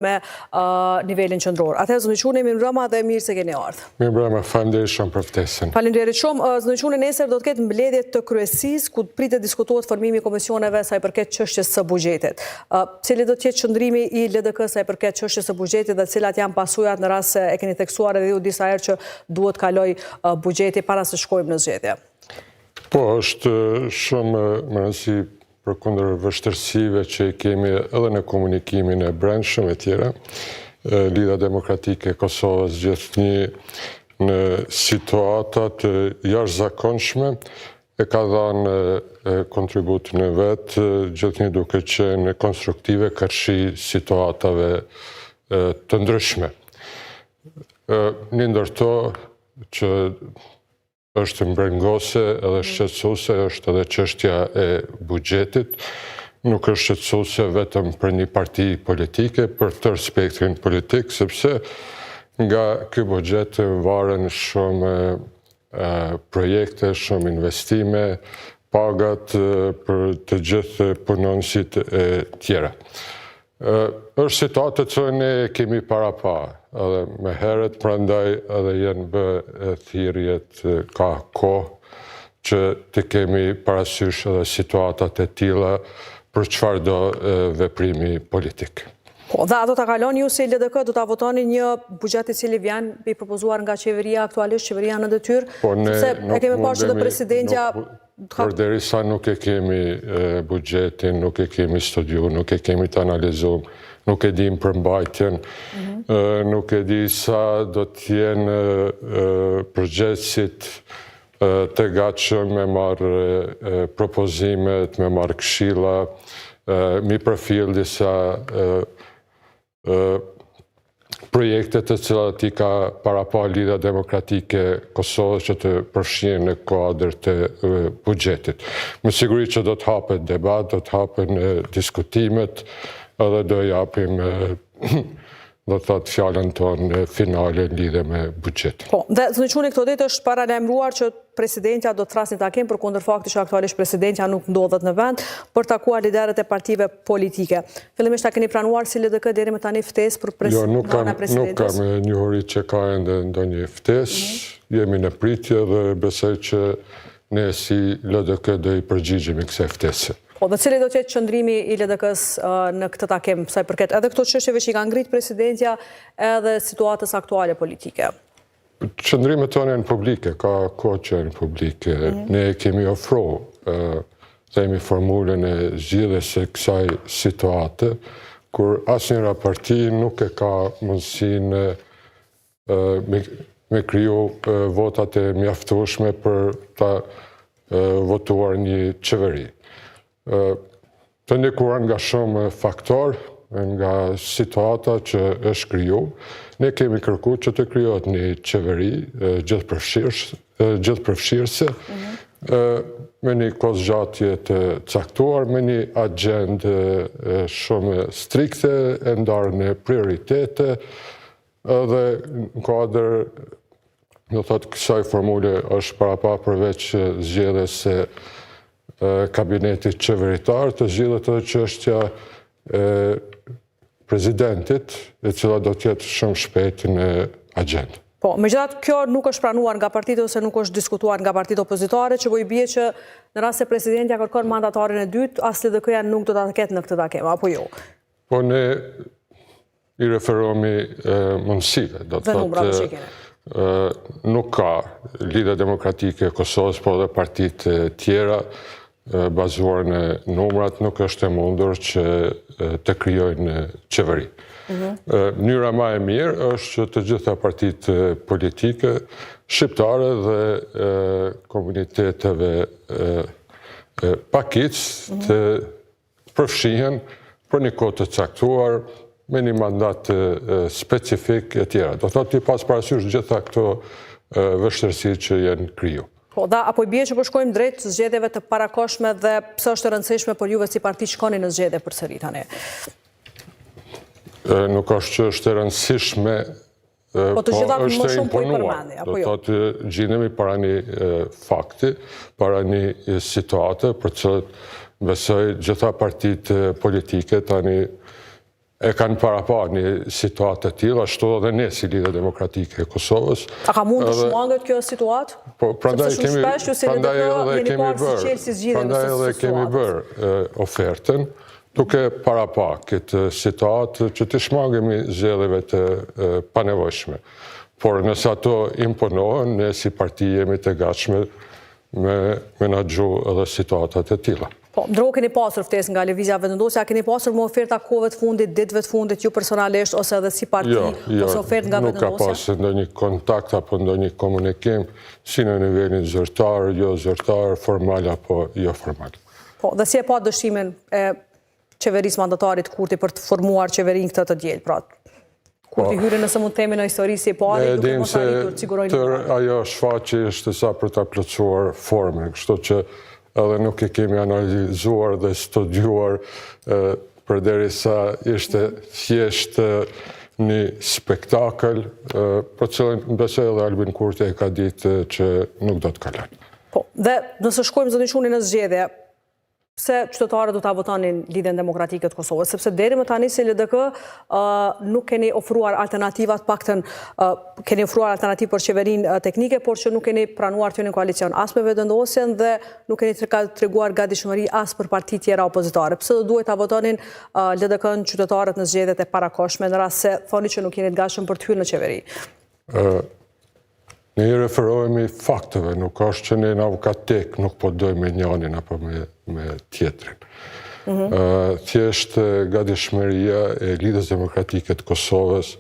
me nivelin qëndror. Atëherë zëndëqune mi në rëma dhe mirë se keni ardhë. Mirë brëma, falenderit shumë për ftesën. Falenderit shumë. Zëndëqune nesër do të ketë mbledhjet të kryesis, ku të pritet diskutohet formimi komisioneve sa i përket çështjes së buxhetit. Cili do të jetë qëndrimi i LDK sa i përket çështjes së buxhetit dhe cilat janë pasojat në rast se e keni theksuar edhe ju disa herë që duhet kaloj buxheti para se shkojmë në zgjedhje? Po, është shumë më rëndësi për kundër vështërsive që kemi edhe në komunikimin e brendshëm e tjera. Lidha Demokratike e Kosovës gjithnjë në situatat jashtëzakonshme e ka dhënë kontributin e vetë, gjithnjë duke qenë konstruktive kërshi situatave të ndryshme. Një ndërto që është mbrengose edhe shqetësuese është edhe çështja e buxhetit. Nuk është shqetësuese vetëm për një parti politike, për tërë spektrin politik, sepse nga ky buxhet varen shumë projekte, shumë investime, pagat për të gjithë punonësit e tjera. Është situatë që ne kemi para pa, edhe me heret, prandaj edhe jenë bë thirrjet ka kohë që të kemi parasysh edhe situatat e tilla për çfarëdo veprimi politik. Po, dhe ato ta kaloni ju se LDK do ta votoni një buxhet i cili vjen i propozuar nga qeveria aktualisht, qeveria në detyrë, sepse e kemi parë që presidentja Por derisa nuk e kemi buxhetin, nuk e kemi studiu, nuk e kemi të analizuar, nuk e dim përmbajtjen, nuk e di sa do t'jenë përgjegjësit të gatshëm me marrë propozimet, me marrë këshilla, mi përfill disa projekte të cilat i ka parapa Lidha Demokratike Kosovës që të përfshihen në kuadër të buxhetit. Me siguri që do të hapet debat, do të hapen diskutimet edhe do japim do të thotë fjalën tonë finale në lidhje me buxhetin. Po, dhe zëndëquni këto ditë është paralajmëruar që presidentja do të thrasë një takim për kundër faktit që aktualisht presidentja nuk ndodhet në vend për takuar liderët e partive politike. Fillimisht ta keni pranuar si LDK deri më tani ftesë për presidentës? Nuk kam njohuri që ka ende ndonjë ftesë, jemi në pritje dhe besoj që ne si LDK do i përgjigjemi kësaj ftese. Po, dhe cili do të jetë qëndrimi i LDK-s në këtë takim, sa i përket edhe këto çështjeve që i ka ngrit presidentja edhe situatës aktuale politike? Qëndrimet tonë janë publike, ka kohë që janë publike. Ne kemi ofruar themi formulën e zgjidhjes së kësaj situate, kur asnjëra parti nuk e ka mundësinë me kriju votat e mjaftueshme për ta votuar një qeveri. Të ndikuar nga shumë faktor, nga situata që është kriju, ne kemi kërku që të krijohet një qeveri gjithëpërfshirëse, me një kozgjatje të caktuar, me një agjendë shumë strikte, e ndarë në prioritete, dhe në kuadër, do thotë kësaj formule është parapa përveç zgjedhjes së kabinetit qeveritar, të zgjidhet edhe çështja e presidentit, e cila do të jetë shumë shpejt në agjendë. Po, megjithatë kjo nuk është pranuar nga partitë ose nuk është diskutuar nga partitë opozitare, që po i bie që në rast se presidentja kërkon mandatarin e dytë, as LDK-ja nuk do ta ketë në këtë takim, apo jo? Po ne i referohemi mundësive, do të thotë nuk ka Lidha Demokratike e Kosovës, po edhe partitë tjera bazuar në numrat, nuk është e mundur që të krijojnë qeveri. Mënyra më e mirë është që të gjitha partitë politike shqiptare dhe komuniteteve pakicë të përfshihen për një kohë të caktuar me një mandat specifik e tjera. Do të thotë ti pas parasysh gjitha këto vështirësi që janë kriju. Po, da, apo i bie që po shkojmë drejt zgjedhjeve të parakohshme dhe pse është e rëndësishme për juve si parti shkoni në zgjedhje përsëri tani? Nuk është që është e rëndësishme, po është e imponuar. Do të thotë gjendemi para një fakti, para një situate për cilët besoj gjitha partitë politike tani e kanë parapa një situatë të tilla, ashtu edhe ne si Lidhja Demokratike e Kosovës. A ka mund të shmanget kjo situatë? Po, prandaj edhe kemi bërë ofertën, duke parapa këtë situatë që të shmangemi zgjedhjeve të panevojshme. Por nëse ato imponohen, ne si parti jemi të gatshme me menaxhu edhe situatat e tilla. Po, ndërkohë keni pasur ftesë nga Lëvizja Vendosje, a keni pasur më oferta kohëve të fundit, ditëve të fundit, ju personalisht, ose edhe si parti, ose ofertë nga Vendosja? Nuk ka pasur ndonjë kontakt apo ndonjë komunikim, si në nivelin zyrtar, jo zyrtar, formal apo jo formal. Po, dhe si e pa dëshimin e qeverisë mandatarit Kurti për të formuar qeverinë këtë të diel, pra? Kurti hyri nëse mund të themi në histori si e pari, duke mos arritur të sigurojnë. Ajo shfaqje është sa për ta plotësuar formën, kështu që edhe nuk e kemi analizuar dhe studiuar përderisa ishte thjesht një spektakël, për cilën besoj edhe Albin Kurti e ka ditë që nuk do të kalon. Po, dhe nëse shkojmë zotin Shuni në zgjedhje, pse qytetarët do ta votonin Lidhjen Demokratike të Kosovës, sepse deri më tani si LDK nuk keni ofruar alternativat, paktën keni ofruar alternativë për qeverinë teknike, por që nuk keni pranuar të një koalicion as me Vendosjen dhe nuk keni treguar gatishmëri as për parti tjera opozitare. Pse do duhet ta votonin LDK-n qytetarët në zgjedhjet e parakohshme, në rast se thoni që nuk jeni të gatshëm për të hyrë në qeveri? Ne i referohemi fakteve, nuk është që ne në avokatek nuk po dojmë njënin apo me tjetrin. Thjesht gatishmëria e Lidhjes Demokratike të Kosovës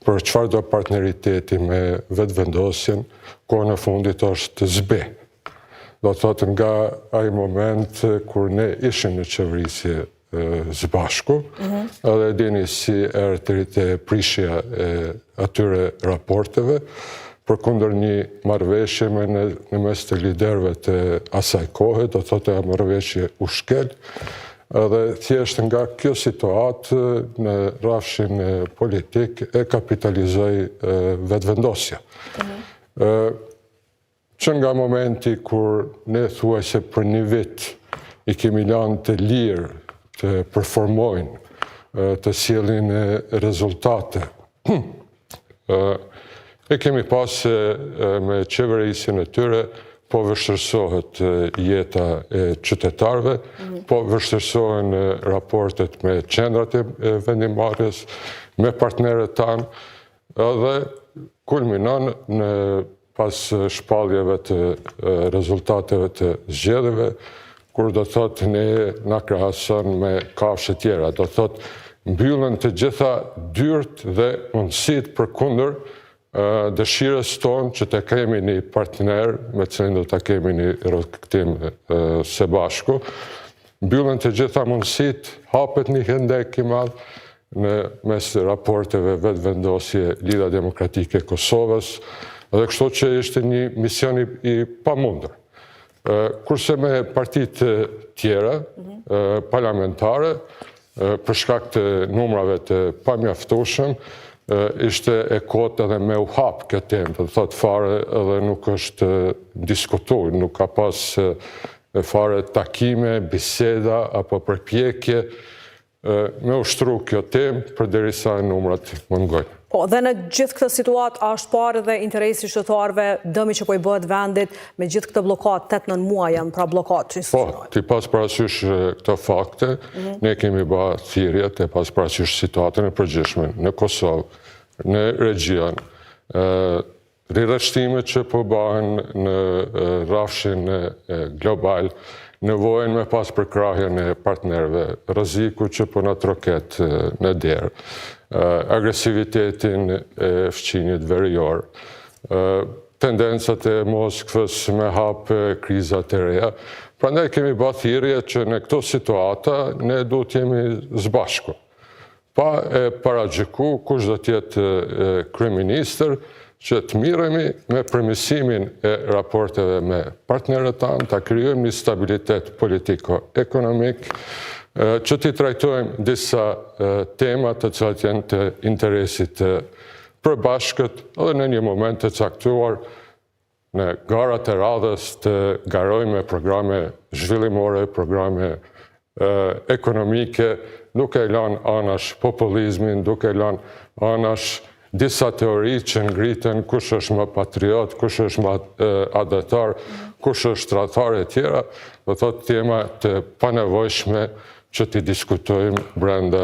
për çfarë do partneriteti me Vendosjen, kohën e fundit është zbe. Do të thotë nga ai moment kur ne ishim në qeverisje së bashku, edhe dini si erëtërit e prishja e atyre raporteve, përkundër një marrëveshje në mes të liderëve të asaj kohe, do thotë marrëveshje u shkel, edhe thjesht nga kjo situatë në rrafshin politik e kapitalizoi Vendosja. Që nga momenti kur ne thuajse për një vit i kemi lanë të lirë të performojnë, të sjellin rezultate, e kemi pas me qeverisjen e tyre, po vështirësohet jeta e qytetarëve, po vështirësohen raportet me qendrat e vendimarrjes, me partnerët tanë, edhe kulminon në pas shpalljeve të rezultateve të zgjedhjeve, kur do thotë ne na krahason me kafshë tjera, do thotë mbyllen të gjitha dyert dhe mundësitë përkundër dëshirës tonë që të kemi një partner me cilin do të kemi një rrugtim së bashku, mbyllen të gjitha mundësit, hapet një hendek i madh në mes raporteve Vendosje Lidhja Demokratike e Kosovës, dhe kështu që ishte një mision i pamundur. Kurse me partitë tjera parlamentare, për shkak të numrave të pamjaftueshëm, ishte e kotë edhe me u hapë këtë temë, të thotë fare edhe nuk është diskutuar, nuk ka pas fare takime, biseda apo përpjekje me ushtru kjo temë përderisa numrat mungojnë. Po, dhe në gjithë këtë situatë është parë dhe interesi qytetarëve, dëmi që po i bëhet vendit me gjithë këtë bllokat, 8-9 muaj janë pra bllokat institucionale. Po, ti pas parasysh këto fakte, ne kemi bërë thirrje të pas parasysh situatën e përgjithshme në Kosovë, në regjion, rirështimet që po bëhen në rrafshin global, nevojën me pas përkrahjen e partnerëve, rreziku që po na troket në derë, agresivitetin e fqinjit verior, tendencat e Moskvës me hap krizat e reja. Prandaj kemi bërë thirrje që në këto situata ne duhet jemi së bashku. Pa e paragjyku kush do t'jetë kryeministër, që të miremi me përmirësimin e raporteve me partnerët tanë, ta krijojmë një stabilitet politiko-ekonomik, që t'i trajtojmë disa temat të cilat janë të interesit përbashkët, edhe në një moment të caktuar në garat e radhës të garojmë programe zhvillimore, programe ekonomike duke lanë anash populizmin, duke lanë anash disa teori që ngritën kush është më patriot, kush është më adhetar, kush është tratar e tjera, do thotë tema të panevojshme që t'i diskutojmë brenda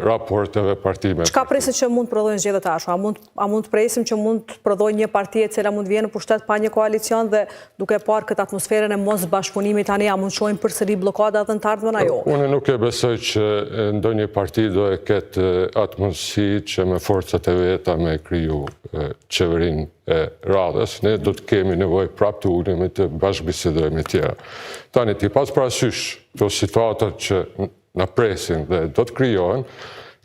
raporteve partime. Çka presit që mund të prodhojnë zgjedhjet ashtu? A mund të presim që mund të prodhojë një parti e cila mund vjenë në pushtet pa një koalicion dhe duke parë këtë atmosferën e mos bashkëpunimit tani, a mund të shohim përsëri blokada dhe në të ardhmen ajo? Unë nuk e besoj që ndonjë parti do e ketë atë mundësi që me forcat e veta me kriju qeverinë e radhës. Ne do të kemi nevojë prapë të ulemi të bashkëbisedojmë e tjera. Tani ti pas parasysh të situatat që na presin dhe do të krijohen,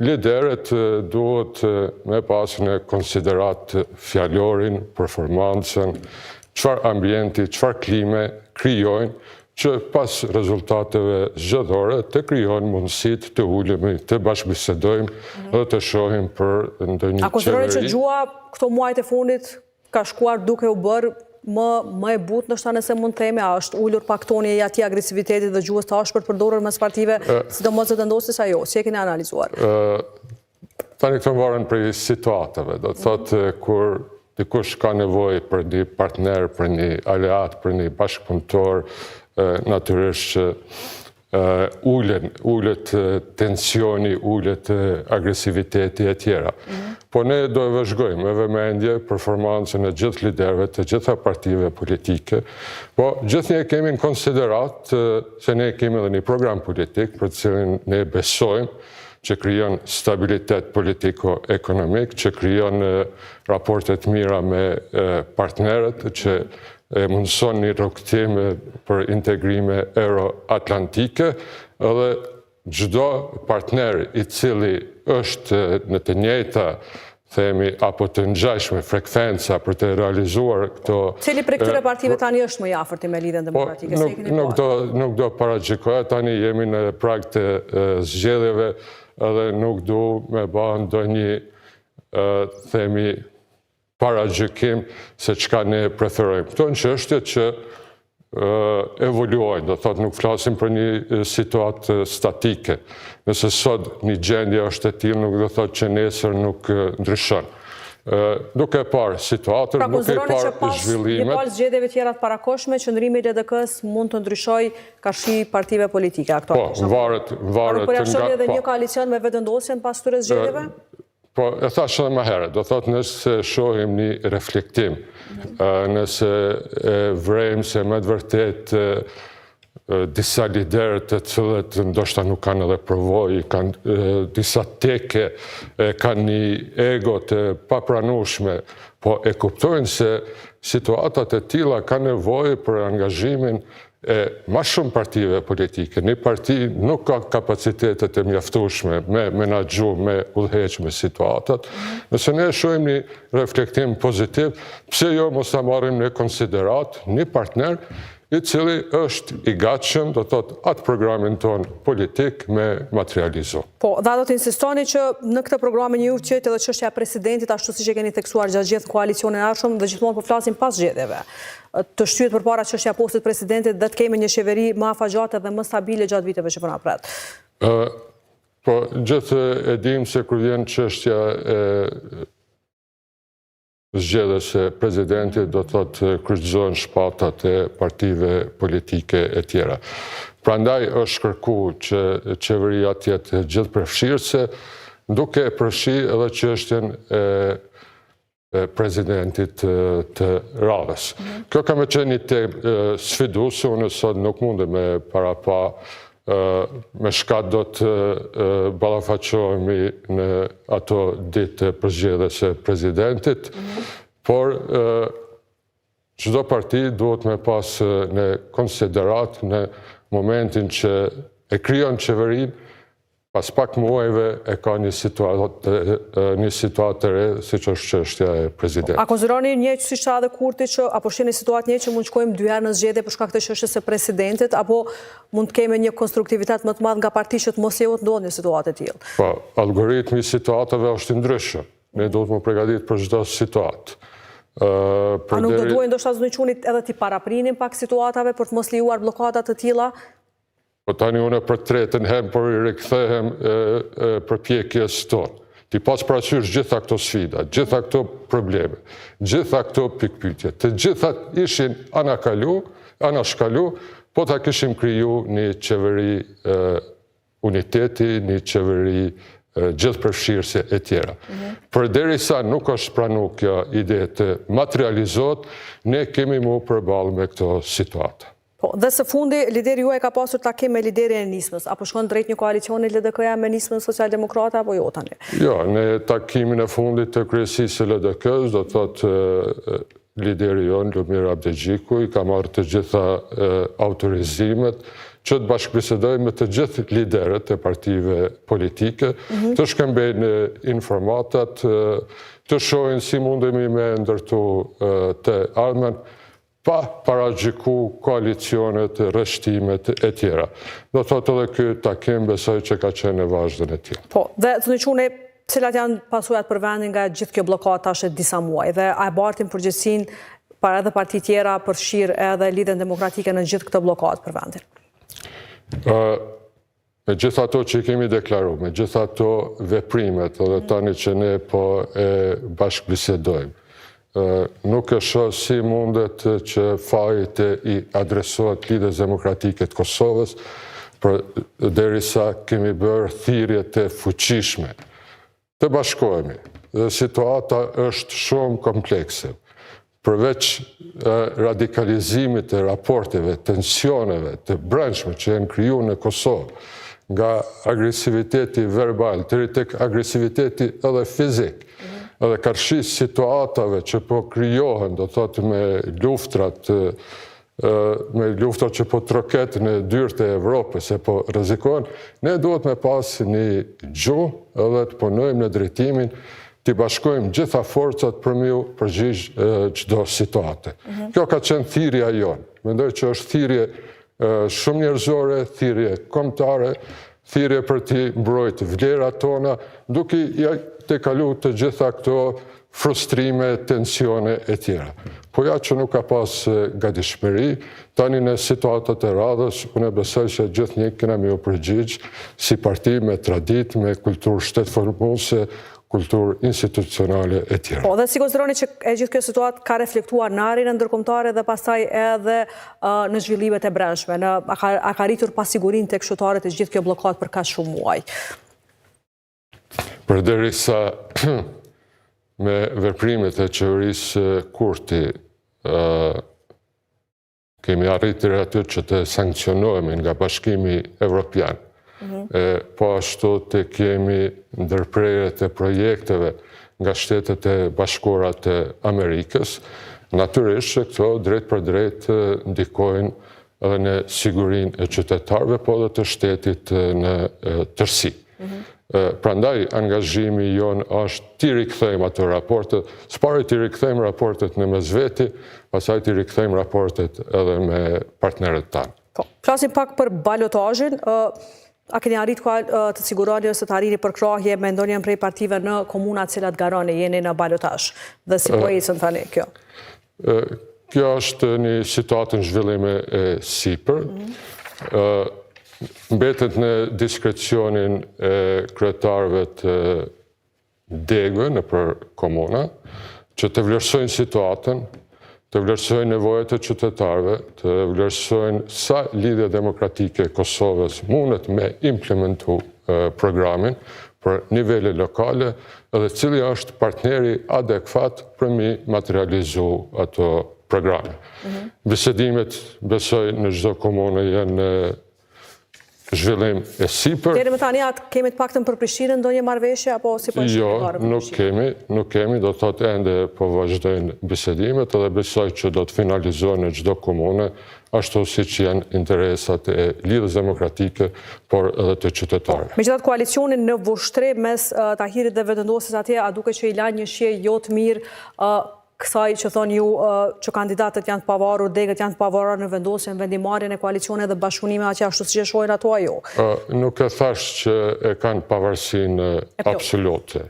liderët duhet me pasën e konsiderat fjallorin, performancën, çfarë ambienti, çfarë klime krijojnë që pas rezultateve zgjedhore të krijojnë mundësit të ulemi, të bashkëbisedojmë dhe të shohim për ndonjë qeveri. A konsideroni që gjua këto muajt e fundit ka shkuar duke u bërë më e butë nështë ta nëse mund të themi, a është ullur pak toni e ati agresivitetit dhe gjuhës të ashpër përdorur mes partive, sidomos të ndosis ajo, si e keni analizuar? Tani këto varen për situatave, do të thotë kur dikush ka nevojë për një partner, për një aleat, për një bashkëpunëtor, natyrisht që ullet tensioni, ullet agresiviteti e tjera. Po ne do e vëzhgojmë me vëmendje performancën e gjithë liderëve të gjitha partive politike, po gjithë një kemi në konsiderat se ne kemi edhe një program politik për cilin ne besojmë që krijon stabilitet politiko-ekonomik, që krijon raportet mira me partnerët, që mundëson një rrugtim për integrime euro-atlantike, edhe çdo partner i cili është në të njëjta themi, apo të ngjashme frekvenca për të realizuar këto... Cili për këtyre partive tani është më i afërt me lidhjen demokratike? Nuk do paragjikoja, tani jemi në prag të zgjedhjeve edhe nuk du me ba ndonjë themi paragjykim se çka ne preferojmë. Këto në çështje që evoluojnë, do thotë nuk flasim për një situatë statike. Nëse sot një gjendje është e tillë, nuk do thotë që nesër nuk ndryshon. Duke parë situatën, duke parë zhvillimet... Një palë zgjedhjeve tjera të parakoshme, qëndrimi i LDK-s mund të ndryshoj karshi partive politike aktualisht. Po, varet nga... Por jashtë edhe një koalicion me vetëndosjen pas këtyre zgjedhjeve? Po, e thash edhe më herët, do thotë nëse shohim një reflektim, nëse vrejmë se me të vërtet disa liderët të cilët ndoshta nuk kanë edhe përvojë, kanë disa teke, kanë një ego të papranueshme, po e kuptojnë se situatat e tilla kanë nevojë për angazhimin e ma shumë partive politike. Një parti nuk ka kapacitetet e mjaftueshme me menaxhu, me udhëheq me situatat. Nëse ne shohim një reflektim pozitiv, pse jo mos ta marrim në konsiderat një partner i cili është i gatshëm, do thotë atë programin ton politik me materializu. Po, dhe do të insistoni që në këtë programin ju qëtë edhe çështja e presidentit, ashtu siç e keni theksuar gjatë gjithë koalicionin e ardhshëm dhe gjithmonë po flasim pas zgjedhjeve. Të shtyhet përpara çështja e postit presidentit dhe të kemi një qeveri më afagjate dhe më stabile gjatë viteve që po na pret. Po, gjithë e dim se kur vjen çështja e zgjedhjes së presidentit, do të thotë kryqëzohen shpatat e partive politike e tjera. Prandaj është kërkuar që qeveria të jetë gjithëpërfshirëse, duke përfshirë edhe çështjen e presidentit të radhës. Kjo ka me qenë një temë sfiduese, unë sot nuk mundem me parapa me shka do të ballafaqohemi në ato ditë për zgjedhjes së presidentit, por çdo parti duhet me pas në konsiderat në momentin që e krijon qeverinë, pas pak muajve e ka një situatë të re, siç është çështja e presidentit. A konsideroni njëjtë siç tha edhe Kurti që apo shihni situatë njëjtë që mund të shkojmë 2 herë në zgjedhje për shkak të çështjes së presidentit, apo mund të kemi një konstruktivitet më të madh nga parti që të mos jetë ndodhur një situatë e tillë? Po, algoritmi i situatave është i ndryshëm. Ne duhet të përgatitet për çdo situatë. A nuk do duhet ndoshta zënëqunit edhe t'i paraprinin pak situatave për të mos lejuar blokada të tilla? Po tani unë për tretën hem, por i rikthehem përpjekjes tonë. Ti pas parasysh gjitha këto sfida, gjitha këto probleme, gjitha këto pikpyetje, të gjitha ishin anashkalu, po ta kishim kriju një qeveri uniteti, një qeveri gjithë përfshirëse e tjera. Për derisa nuk është pranu kjo ide të materializot, ne kemi mu përballë me këto situata. Po, dhe së fundi, lideri juaj ka pasur takim me liderin e nismës, apo shkon drejt një koalicioni LDK-ja me nismën Socialdemokrata, apo jo tani? Jo, në takimin e fundit të kryesisë LDK-s, do të thotë lideri jonë, Lumir Abdegjiku, i ka marrë të gjitha autorizimet që të bashkëbisedoj me të gjithë liderët e partive politike, të shkëmbejnë informatat, të shohin si mundemi me ndërtu të ardhmen, pa paragjyku koalicionet, rreshtimet e tjera. Do të thotë edhe ky takim besoj që ka qenë e vazhdën e tij. Po, dhe të në qune, cilat janë pasojat për vendin nga gjithë kjo blokad tash e disa muaj, dhe a e bartin përgjithsin para edhe parti tjera përfshirë edhe Lidhjen Demokratike në gjithë këtë blokad për vendin? Me gjitha ato që i kemi deklaru, me gjitha ato veprimet, edhe tani që ne po e bashkëbisedojmë, nuk e shoh si mundet që fajt i adresohet Lidhjes Demokratike të Kosovës, derisa kemi bërë thirrje të fuqishme. Të bashkohemi. Dhe situata është shumë komplekse. Përveç radikalizimit të raporteve, tensioneve të brendshme që janë kriju në Kosovë, nga agresiviteti verbal, deri tek agresiviteti edhe fizik, edhe karshi situatave që po krijohen, do thotë me luftrat që po troket në dyert e Evropës, e po rrezikohen, ne duhet me pas një gjuhë edhe të punojmë në drejtimin të bashkojmë gjitha forcat për me u përgjigj çdo situate. Kjo ka qenë thirrja jonë. Mendoj që është thirrje shumë njerëzore, thirrje kombëtare, thirrje për të mbrojtë vlerat tona, duke të kalu të gjitha këto frustrime, tensione e tjera. Po ja që nuk ka pas gatishmëri, tani në situatat e radhës, unë besoj që gjithë një kena me u përgjigj si parti me tradit, me kulturë shtetëformuese, kulturë institucionale e tjera. Po, dhe si konsideroni që e gjithë kjo situatë ka reflektuar në arenën ndërkombëtare dhe pastaj edhe në zhvillimet e brendshme, a ka rritur pasigurinë tek këshilltarët e gjithë kjo blokad për kaq shumë muaj? Përderisa me veprimet e qeverisë Kurti kemi arritur aty që të sankcionohemi nga Bashkimi Evropian, po ashtu të kemi ndërprerjet e projekteve nga Shtetet e Bashkuara të Amerikës, natyrisht që këto drejt për drejt ndikojnë edhe në sigurinë e qytetarëve, po edhe të shtetit në tërësi. Prandaj, angazhimi jonë është t'i rikthejmë ato raportet, s'pari t'i rikthejmë raportet në mes veti, pastaj t'i rikthejmë raportet edhe me partnerët tanë. Po, flasim pak për balotazhin. A keni arritur të siguroni ose të arrini përkrahje me ndonjën prej partive në komunat cilat garoni jeni në balotazh? Dhe si po ecën tani kjo? Kjo është një situatë në zhvillime e sipër. Mbetet në diskrecionin e kryetarëve të degëve në për komuna, që të vlerësojnë situatën, të vlerësojnë nevojat e qytetarëve, të vlerësojnë sa Lidhja Demokratike e Kosovës mundet me implementu programin për nivele lokale, edhe cili është partneri adekuat për mi materializu ato programe. Bisedimet, besoj, në çdo komunë janë zhvillim e sipër. Deri më tani kemi të paktën për Prishtinën ndonjë marrëveshje apo si po Jo, nuk kemi, do të thotë ende po vazhdojnë bisedimet edhe besoj që do të finalizohen në çdo komunë, ashtu siç janë interesat e Lidhjes Demokratike, por edhe të qytetarëve. Megjithatë koalicionin në vushtrim mes Tahirit dhe vendosjes atje, a duket që i la një shije jo të mirë kësaj që thonë ju që kandidatët janë të pavarur, degët janë të pavarur në vendosjen, vendimarrjen e koalicionit dhe bashkëpunime atje ashtu siç e shohin ato ajo? Nuk e thash që e kanë pavarësinë absolute.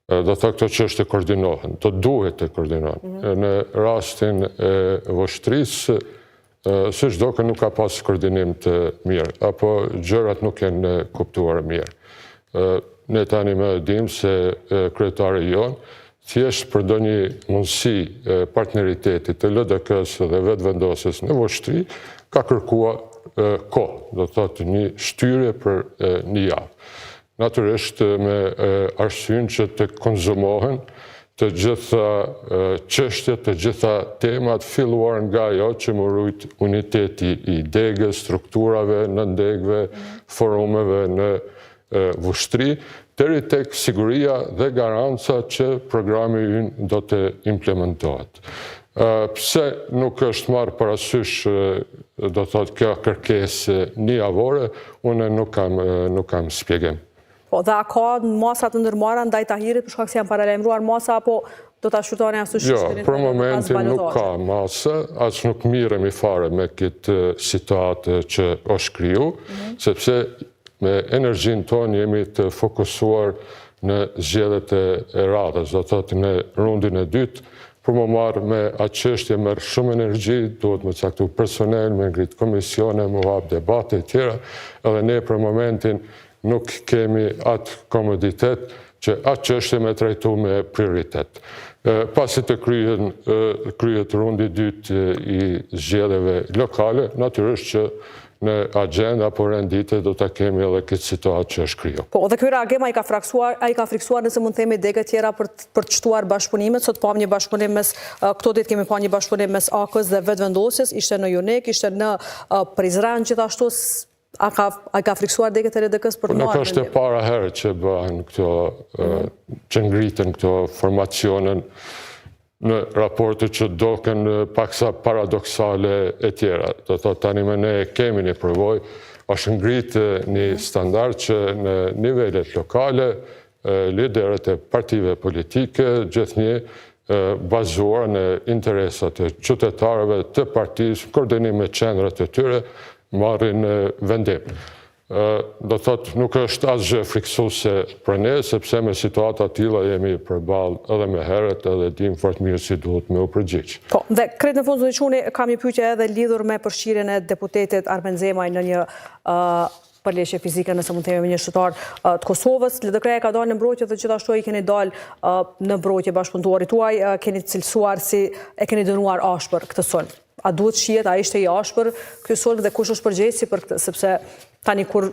Do thotë këto çështje koordinohen, to duhet të koordinohen. Në rastin e vushtrisë si çdo nuk ka pas koordinim të mirë, apo gjërat nuk janë kuptuar mirë. Ne tani më dim se kryetari jonë thjesht për ndonjë mundësi partneriteti të LDK-s dhe vetëvendosjes në Voshtri ka kërkuar kohë, do të thotë një shtyrje për një javë. Natyrisht me arsyeën që të konsumohen të gjitha çështjet, të gjitha temat filluar nga ajo që më rujt uniteti i degës, strukturave në degëve, forumeve në Voshtri, deri tek siguria dhe garanca që programi ynë do të implementohet. Pse nuk është marrë parasysh, do thotë kjo kërkesë një javore, unë nuk kam shpjegim. Po, dhe a ka masa të ndërmarra ndaj Tahirit për shkak se janë paralajmëruar masa, apo do ta shqyrtoni ashtu shqyrtimin? Jo, për momentin nuk ka masa, as nuk miremi fare me këtë situatë që është kriju, sepse me energjinë tonë jemi të fokusuar në zgjedhjet e radhës, do thotë në rundin e dytë. Për më marrë me atë çështje merr shumë energji, duhet me caktu personel, me ngrit komisione, me hap debate e tjera, edhe ne për momentin nuk kemi atë komoditet që atë çështje me trajtu me prioritet. Pasi të kryhet rundi dytë i zgjedhjeve lokale, natyrisht që në agenda apo rendite do ta kemi edhe këtë situatë që është kriju. Po, dhe ky reagim ai ka friksuar nëse mund të themi degë tjera për të çtuar bashkëpunimet, sot pam një bashkëpunim mes këto ditë kemi pa një bashkëpunim mes AK-s dhe vetëvendosjes, ishte në Junek, ishte në Prizren gjithashtu. A ka friksuar degët e LDK-s për të marrë? Nuk është e para herë që bëhen këto, që ngritën këto formacionen në raporte që doken paksa paradoksale e tjera. Do të tani me ne kemi një përvojë, është ngritë një standard që në nivelet lokale, liderët e partive politike, gjithnjë bazuar në interesat e qytetarëve të partisë, koordinim me qendrat e tyre, marrin vendim. Do thot nuk është asgjë friksuese për ne, sepse me situata të tilla jemi përballë edhe me herët, edhe dim fort mirë si duhet me u përgjigj. Po, dhe krejt në fund zonë kam një pyetje edhe lidhur me përfshirjen e deputetit Armen Zemaj në një përleshje fizike, nëse mund të themi, me një qytetar të Kosovës. LDK-ja ka dalë në mbrojtje dhe gjithashtu i keni dalë në mbrojtje bashkëpunëtorit tuaj, keni cilësuar si e keni dënuar ashpër këtë sulm. A duhet shihet, a ishte i ashpër ky sulm dhe kush është përgjegjësi për këtë, sepse tani kur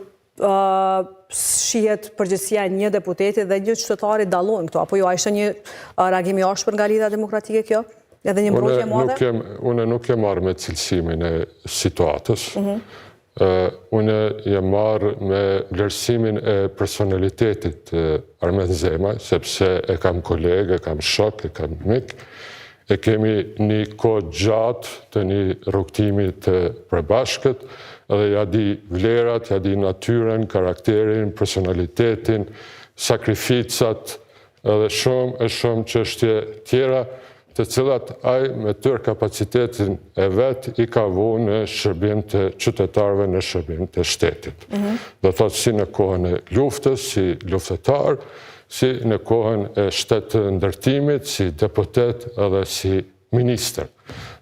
shihet përgjegjësia e një deputeti dhe një qytetari dallojnë këto, apo jo, a ishte një reagim i ashpër nga Lidhja Demokratike kjo? Edhe një mbrojtje e madhe? Unë nuk e marr me cilësimin e situatës. Unë e marr me vlerësimin e personalitetit Armen Zemaj, sepse e kam kolegë, e kam shok, e kam mik. E kemi një kohë gjatë të një rrugtimi të përbashkët, edhe ja di vlerat, ja di natyren, karakterin, personalitetin, sakrificat, edhe shumë çështje tjera, të cilat ai me tërë kapacitetin e vet i ka vënë në shërbim të qytetarëve, në shërbim të shtetit. Do thotë si në kohën e luftës, si luftëtar, si në kohën e shtetë ndërtimit, si deputet edhe si minister.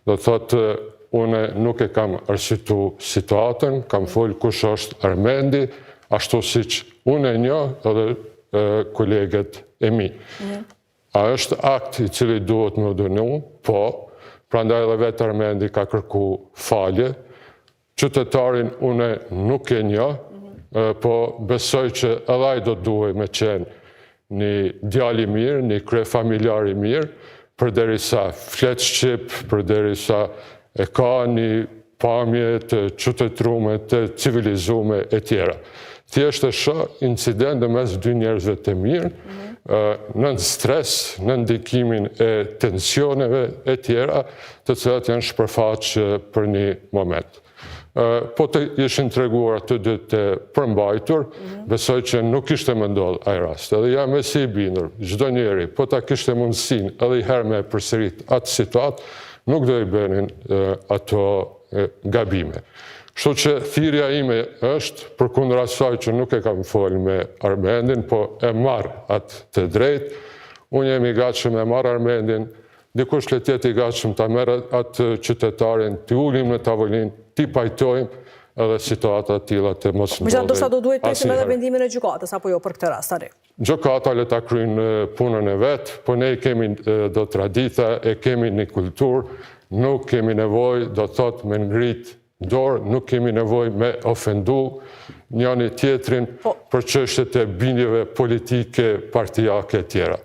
Do thotë, unë nuk e kam arsyetu situatën, kam folë kush është Armendi, ashtu siç unë e njoh edhe kolegët e mi. A është akt i cili duhet më dënu? Po, prandaj edhe vetë Armendi ka kërku falje. Qytetarin unë nuk e njoh, po besoj që edhe ai do duhet me qenë një djali mirë, një krye familjar i mirë, përderisa flet shqip, përderisa e ka një pamje të qytetruar, të civilizuar e tjera. Thjesht e shoh incident mes dy njerëzve të mirë, në stres, në ndikimin e tensioneve e tjera, të cilat janë shpërfaq për një moment. Po të ishin treguar të dy të përmbajtur, besoj që nuk ishte më ndodhur ai rast. Edhe jam e si i bindur, çdo njeri, po ta kishte mundësinë edhe i herë me përsërit atë situatë, nuk do i bënin ato gabime. Kështu që thirrja ime është, përkundër asaj që nuk e kam folë me Armendin, po e marr atë të drejtë, unë jam i gatshëm e marr Armendin, dikush le të jetë i gatshëm ta merrë atë qytetarin, t'i ulim në tavolinë, t'i pajtojmë edhe situata të tilla të mos ndodhin. Megjithatë, ndoshta do duhet presim edhe vendimin e gjykatës apo jo për këtë rast tani. Gjykata le ta kryejnë punën e vet, po ne kemi do tradita, e kemi një kulturë, nuk kemi nevojë do thot me ngrit dorë, nuk kemi nevojë me ofendu njëri tjetrin për çështjet e bindjeve politike, partijake e tjera.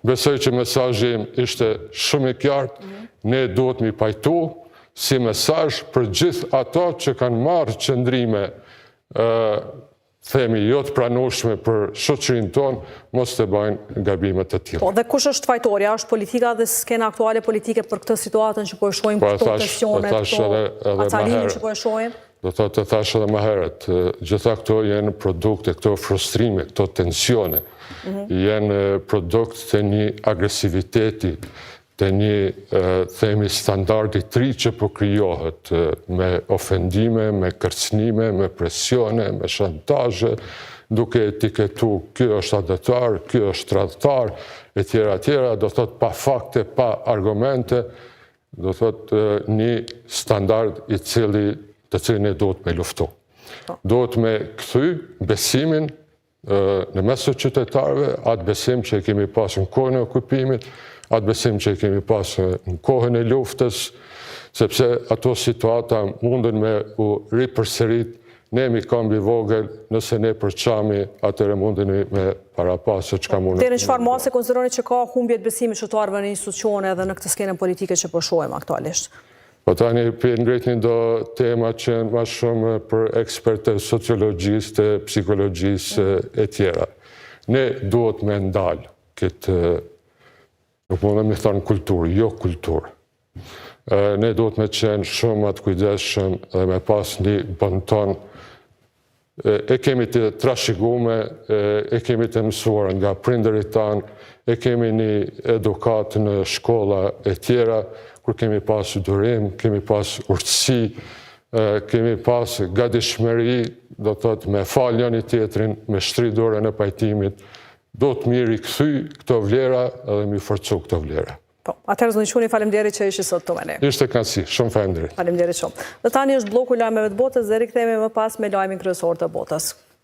Besoj që mesazhi im ishte shumë i qartë, ne duhet mi pajtu si mesazh për gjithë ato që kanë marrë qëndrime themi jo të pranueshme për shoqërinë tonë, mos të bëjnë gabime të tilla. Po, dhe kush është fajtorja? Është politika dhe skena aktuale politike për këtë situatën që po e shohim, këto tensionet, këto acalimin që po e shohim? Do të thash edhe më herët, gjitha këto janë produkte, këto frustrime, këto tensione, janë produkt të një agresiviteti, të një themi standardi të ri që po krijohet me ofendime, me kërcënime, me presione, me shantazhe, duke etiketu ky është adëtar, ky është tradhtar, e tjera, do thot pa fakte, pa argumente, do thot një standard të cilin e duhet me luftu. Duhet me kthy besimin në mes të qytetarëve, atë besim që e kemi pasur në kohën e okupimit, atë besim që e kemi pasur në kohën e luftës, sepse ato situata mundën me u ripërsërit, ne jemi kambi vogël, nëse ne përçami, atëre mundën me parapasë çka mundën. Deri në çfarë mase konsideroni që ka humbje të besimit qytetarëve në institucione edhe në këtë skenën politike që po shohim aktualisht? Po tani ngritni do tema që janë më shumë për ekspertë të sociologjisë, të psikologjisë e tjera. Ne duhet me ndalë këtë, nuk mundem me thënë kulturë, jo kulturë. Ne duhet me qenë shumë atë kujdesshëm dhe me pas një bonton. E kemi të trashëgume, e kemi të mësuar nga prindërit tanë, e kemi një edukat në shkolla e tjera, kur kemi pas durim, kemi pas urtësi, kemi pas gatishmëri, do të thotë me fal njëri tjetrin, me shtri dorën e pajtimit, do të mi rikthy këto vlera edhe mi forcu këto vlera. Po, atëherë zonë Quni, faleminderit që ishi sot të me ne. Ishte kënaqësi, shumë faleminderit. Faleminderit shumë. Dhe tani është bloku lajmeve të botës dhe rikthehemi më pas me lajmin kryesor të botës.